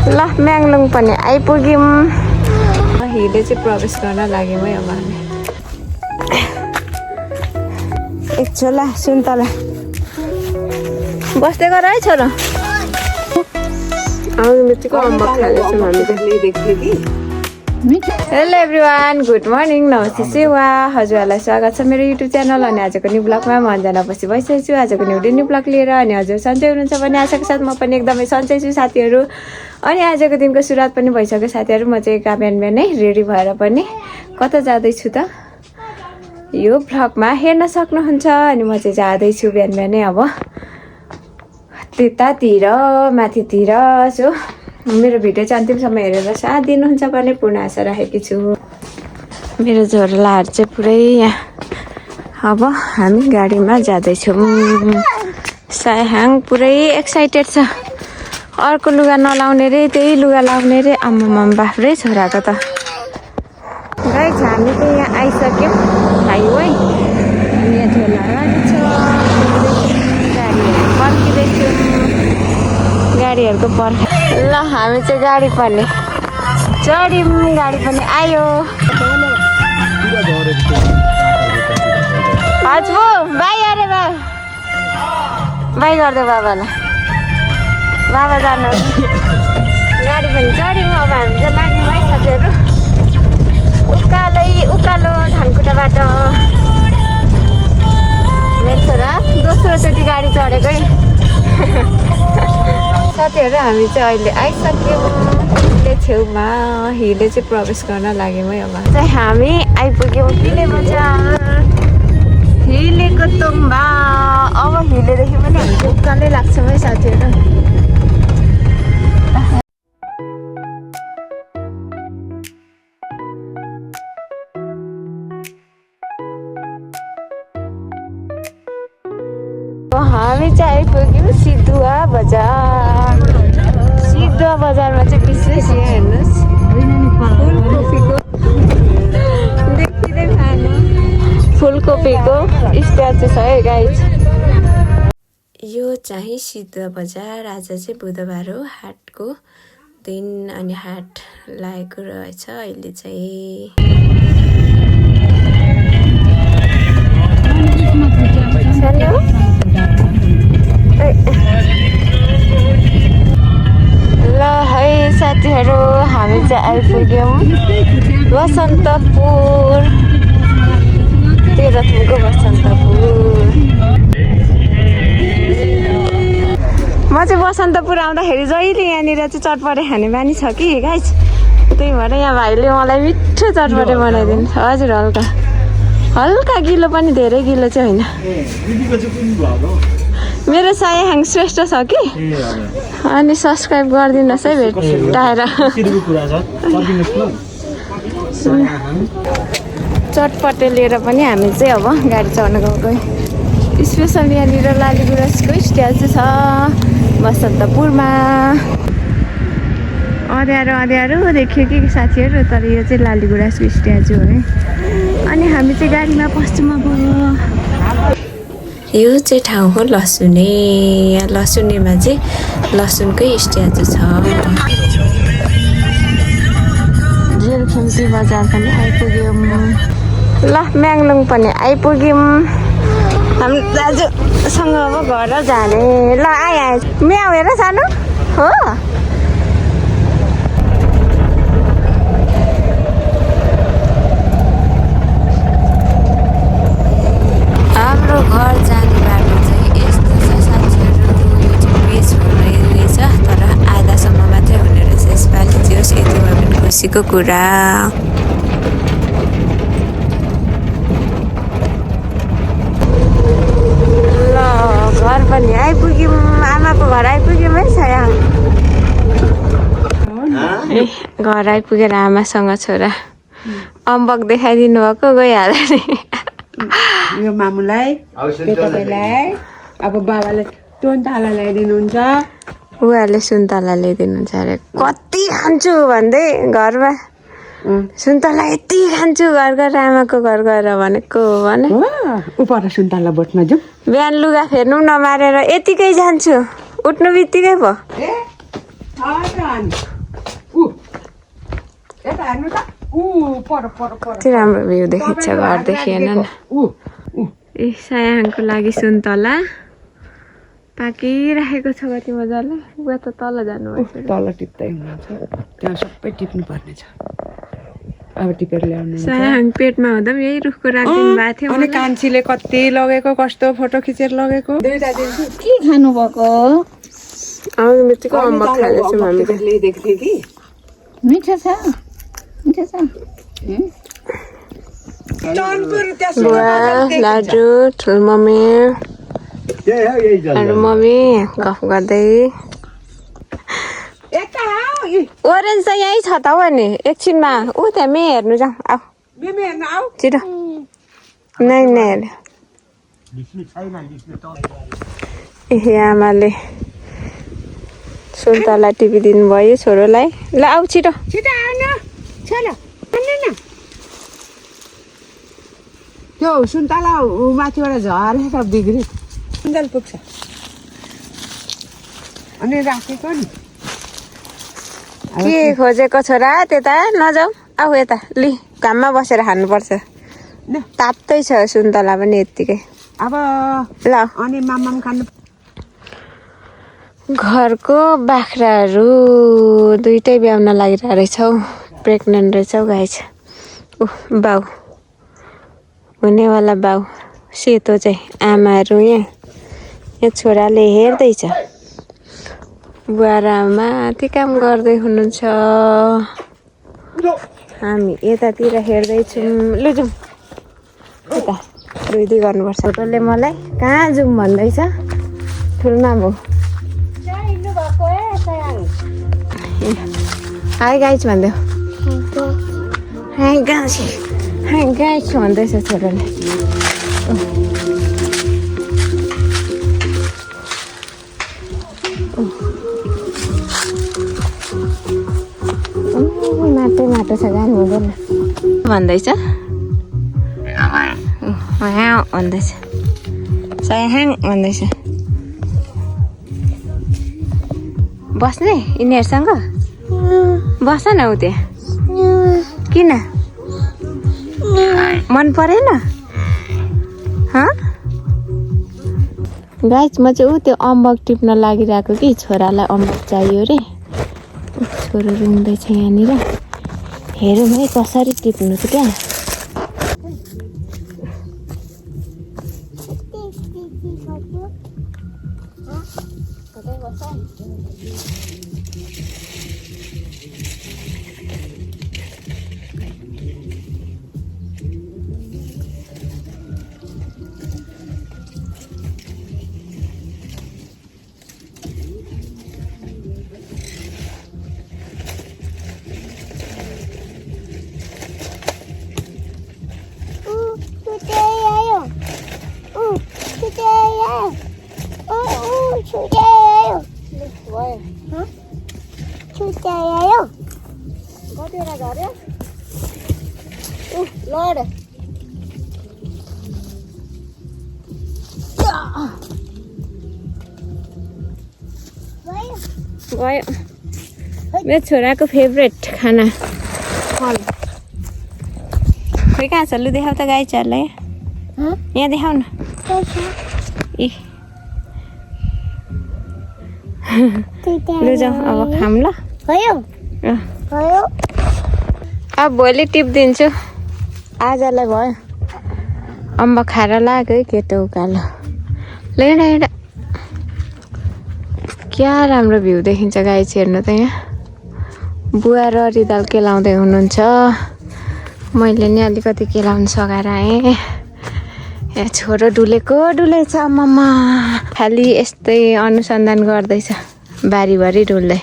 ल म्याङलुङ पनि आइपुग्यौँ। हिले चाहिँ प्रवेश गर्न लाग्यौँ है अब हामी। एक छोला सुन्तला बस्दै गर है छोरो। आउने बित्तिकै अम्बक खाँदैछौँ हामी चाहिँ। हेलो एभ्रिवान, गुड मर्निङ, नमस्ते सेवा। हजुरहरूलाई स्वागत छ मेरो युट्युब च्यानल अनि आजको न्यू ब्लगमा। म अन्जना पछि भइसकेको छु आजको न्यू ब्लग लिएर। अनि हजुर सन्चै हुनुहुन्छ भने आशाको साथ म पनि एकदमै सन्चै छु साथीहरू। अनि आजको दिनको सुरुवात पनि भइसक्यो साथीहरू। म चाहिँ बिहान बिहानै रेडी भएर पनि कता जाँदैछु त यो भ्लगमा हेर्न सक्नुहुन्छ। अनि म चाहिँ जाँदैछु बिहान बिहानै अब त्यतातिर माथितिर। सो मेरो भिडियो चाहिँ अन्तिमसम्म हेरेर साथ दिनुहुन्छ भने पूर्ण आशा राखेकी छु। मेरो झोलाहरू चाहिँ पुरै यहाँ। अब हामी गाडीमा जाँदैछौँ। सायहाङ पुरै एक्साइटेड छ। अर्को लुगा नलाउने रे त्यही लुगा लाउने रे। आम्मामा बाफ्रै छोराको त। गाइस हामी चाहिँ यहाँ आइसक्यौँ हाइवे। यहाँ झोला गाडी छ, गाडीहरू पर्खिँदैछौँ, गाडीहरूको पर्ख। ल हामी चाहिँ गाडी पनि चढ्यौँ, गाडी पनि आयो। हजुर बाई अरे बा बाई गरिदेऊ बाबालाई। बाबा जानु गाडी पनि चढ्यौँ। अब हामी चाहिँ लाग्यौँ है साथीहरू उकालो धनकुटाबाट। मेरो छोरा दोस्रोचोटि गाडी चढेकै। साथीहरू हामी चाहिँ अहिले आइसक्यौँ हिले छेउमा। हिले चाहिँ प्रवेश गर्न लाग्यौँ है अब चाहिँ हामी आइपुग्यौँ हिले बजार, हिलेको तुम्बा। अब हिलेदेखि पनि हामी चाहिँ उकालै लाग्छौँ है साथीहरू। हामी चाहिँ आइपुग्यौँ सिद्धुवा बजार। सिद्धुवा बजारमा चाहिँ विशेष यहाँ हेर्नुहोस् फुलकोपीको देखिँदै खानु फुलकोपीको स्ट्याचु छ है गाइस। यो चाहिँ सिद्धुवा बजार। आज चाहिँ बुधबार हो, हाटको दिन। अनि हाट लागेको रहेछ अहिले चाहिँ। ल है साथीहरू हामी चाहिँ आइपुग्यौँ बसन्तपुर, तेह्रथुमको बसन्तपुर। म चाहिँ बसन्तपुर आउँदाखेरि जहिले यहाँनिर चाहिँ चटपटे खाने बानी छ कि गाइस। त्यही भएर यहाँ भाइले मलाई मिठो चटपटे बनाइदिनु। हजुर हल्का हल्का गिलो पनि, धेरै गिलो चाहिँ होइन। मेरो सायहाङ श्रेष्ठ छ कि। अनि सब्सक्राइब गरिदिनुहोस् है भेटाएर। चटपटे लिएर पनि हामी चाहिँ अब गाडी चढ्न गएको। स्पेसल यहाँनिर लालीगुराँसको स्ट्याचु छ बसन्तपुरमा। अँध्यारो देखियो कि साथीहरू, तर यो चाहिँ लालीगुराँसको स्ट्याचु हो है। अनि हामी चाहिँ गाडीमा पस्छौँ अब। यो चाहिँ ठाउँ हो लसुने। यहाँ लसुनेमा चाहिँ लसुनकै स्ट्याचु छ। जेलखिम्ती बजार पनि आइपुग्यौँ। ल म्याङलुङ पनि आइपुग्यौँ। हामी दाजुसँग अब घर जाने। ल आयो म्याउ हेर सानो हो। हाम्रो घर जाने बाटो चाहिँ यस्तो छ साथीहरू। यो चाहिँ पेज हुने रहेछ, तर आधासम्म मात्रै हुने रहेछ यसपालि। चाहिँ होस् यति भए पनि खुसीको कुरा। ल घर पनि आइपुग्यौँ, आमाको घर आइपुग्यौँ है सायहाङ। ए घर आइपुगेर आमासँग छोरा अम्बक देखाइदिनु भएको गइहाल्यो नि। यो मामुलाई तपाईँलाई अब बाबाले सुन्तला ल्याइदिनुहुन्छ। उहाँहरूले सुन्तला ल्याइदिनुहुन्छ अरे। कति खान्छु भन्दै घरमा सुन्तला यति खान्छु घर गएर आमाको घर गएर भनेको भने उपर सुन्तला बोटमा जाउँ। बिहान लुगा फेर्नु नमारेर यतिकै जान्छु, उठ्नु बित्तिकै भयो। यता हेर्नु त पर पर पर कति राम्रो भ्यू देखिन्छ घरदेखि हेर्न न ए सायाङको लागि सुन्तला पाकिराखेको छ कति मजाले बुवा त तल जानुपर्छ तल टिप्दै हुनुहुन्छ त्यहाँ सबै टिप्नु पर्ने छ अब टिपेर ल्याउनु सायाङ पेटमा हुँदा पनि यही रुखको राखिदिनु भएको थियो अनि कान्छीले कति लगेको कस्तो फोटो खिचेर लगेको दुईटा दिन्छु के खानु भएको आउने बित्तिकै अम्बक खाँदैछु मम्मीले ल्याइदिएको थिएँ कि मिठो छ मिठो छ बुवा लाजु ठुलो मम्मी अरू मम्मी गफ गर्दै ओरेन्ज त यहीँ छ त हो नि एकछिनमा ऊ त्यहाँ मे हेर्नु जाउँ आऊ छिटो नै नै ए आमाले सुन्तला टिपिदिनु भयो छोरोलाई ल आऊ छिटो छिटो आउनु छोरा आउनु न त्यो सुन्तला माथिबाट झरेर बिग्रियो सुन्दर पुग्छ अनि राखेको नि के खोजेको छोरा त्यता नजाऊ आऊ यता लि घाममा बसेर खानुपर्छ तातै छ सुन्तला पनि यत्तिकै अब ल अनि मामाम खानु घरको बाख्राहरू दुइटै ब्याउन लागिरहेको रहेछौ प्रेग्नेन्ट रहेछौ गाई छ बाउ हुनेवाला बाउ सेतो चाहिँ आमाहरू यहाँ छोराले हेर्दैछ बुवा र आमा माथि काम गर्दै हुनुहुन्छ हामी यतातिर हेर्दैछौँ लु जाउँ यता दुई गर्नुपर्छ छोटोले मलाई कहाँ जाउँ भन्दैछ ठुलोमा भाउ हाई गाइस भन्दै हाई गाइस भन्दैछ छोराले माटो छ जानु हुँदैन भन्दैछ भन्दैछ सायाङ भन्दैछ बस्ने यिनीहरूसँग बस न ऊ त्यहाँ किन मन परेन गाइस म चाहिँ ऊ त्यो अम्बक टिप्न लागिरहेको कि छोरालाई अम्बक चाहियो रे छोरो रुँदैछ यहाँनिर हेरौँ है कसरी टिप्नु त क्या कतिवटा झऱ्यो लड गयो मेरो छोराको फेभरेट खाना फल खोइ कहाँ छ लु देखाऊ त गाई चरलाई यहाँ देखाऊ न ए लु जाऊ अब खाम ल अब भोलि टिप दिन्छु आजलाई भयो अम्बक खाएर लाग्यो है केटो उकालो लेडा क्या राम्रो भ्यू देखिन्छ गाई हेर्नु त यहाँ बुवा र रिदाल केलाउँदै हुनुहुन्छ मैले नि अलिकति केलाउनु सघाएर आएँ यहाँ छोरो डुलेको डुलेछ आमामा खालि यस्तै अनुसन्धान गर्दैछ बारीभरि डुल्दै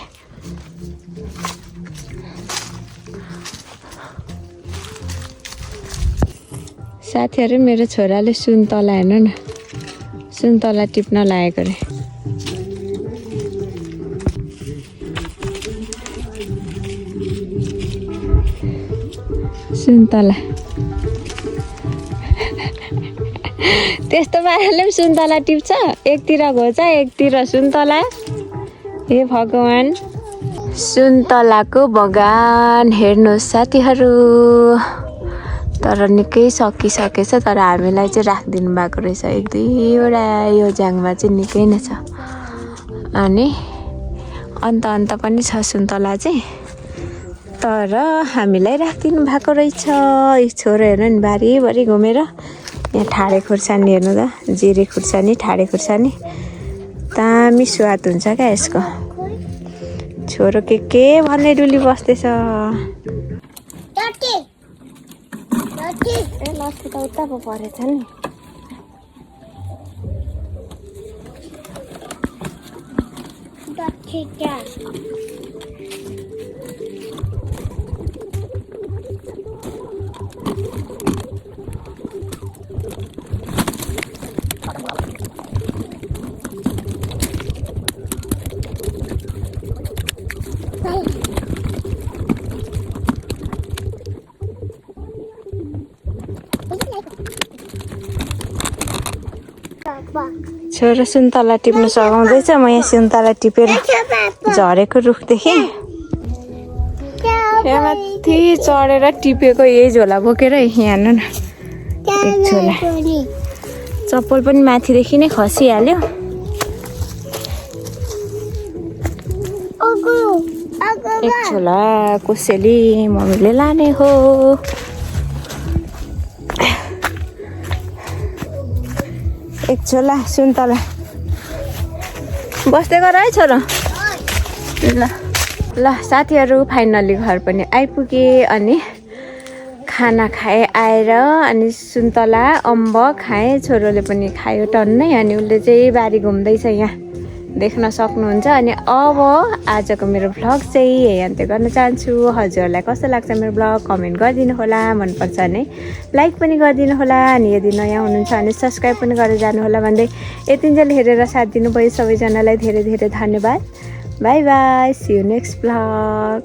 साथीहरू मेरो छोराले सुन्तला हेर्नु न सुन्तला टिप्न लागेको रे सुन्तला त्यस्तो पाराले पनि सुन्तला टिप्छ एकतिर घोचा एकतिर सुन्तला हे भगवान् सुन्तलाको बगान हेर्नुहोस् साथीहरू। तर निकै सकिसकेछ, तर हामीलाई चाहिँ राखिदिनु भएको रहेछ 1-2वटा। यो ज्याङमा चाहिँ निकै नै छ। अनि अन्त पनि छ सुन्तला चाहिँ, तर हामीलाई राखिदिनु भएको रहेछ। यो छोरो हेर्नु नि बारीभरि घुमेर यहाँ ठाडे खुर्सानी हेर्नु त, जिरे खुर्सानी, ठाडे खुर्सानी, दामी स्वाद हुन्छ क्या यसको। छोरो के भन्ने डुली बस्दैछ। ए लस्सी त उता पो परेछ नि। छोरो सुन्तला टिप्नु सघाउँदैछ। म यहाँ सुन्तला टिपेर झरेको रुख देखेँ। यहाँ माथि चढेर टिपेको यही झोला बोकेर यहाँ हेर्नु न, एक झोला। चप्पल पनि माथिदेखि नै खसिहाल्यो। एक झोला कोसेली मम्मीले लाने हो। एक झोला सुन्तला बस्दै गर है छोरो। ल साथीहरू, फाइनली घर पनि आइपुगे। अनि खाना खाएँ आएर, अनि सुन्तला अम्बक खाएँ। छोरोले पनि खायो टन्नै। अनि उसले चाहिँ बारी घुम्दैछ, यहाँ देख्न सक्नुहुन्छ। अनि अब आजको मेरो भ्लग चाहिँ यही अन्त्य गर्न चाहन्छु। हजुरहरूलाई कस्तो लाग्छ मेरो भ्लग कमेन्ट गरिदिनु होला। मनपर्छ भने लाइक पनि गरिदिनु होला। अनि यदि नयाँ हुनुहुन्छ भने सब्सक्राइब पनि गरेर जानुहोला भन्दै यतिन्जेल हेरेर साथ दिनुभयो सबैजनालाई धेरै धेरै धन्यवाद। Bye bye, see you next vlog.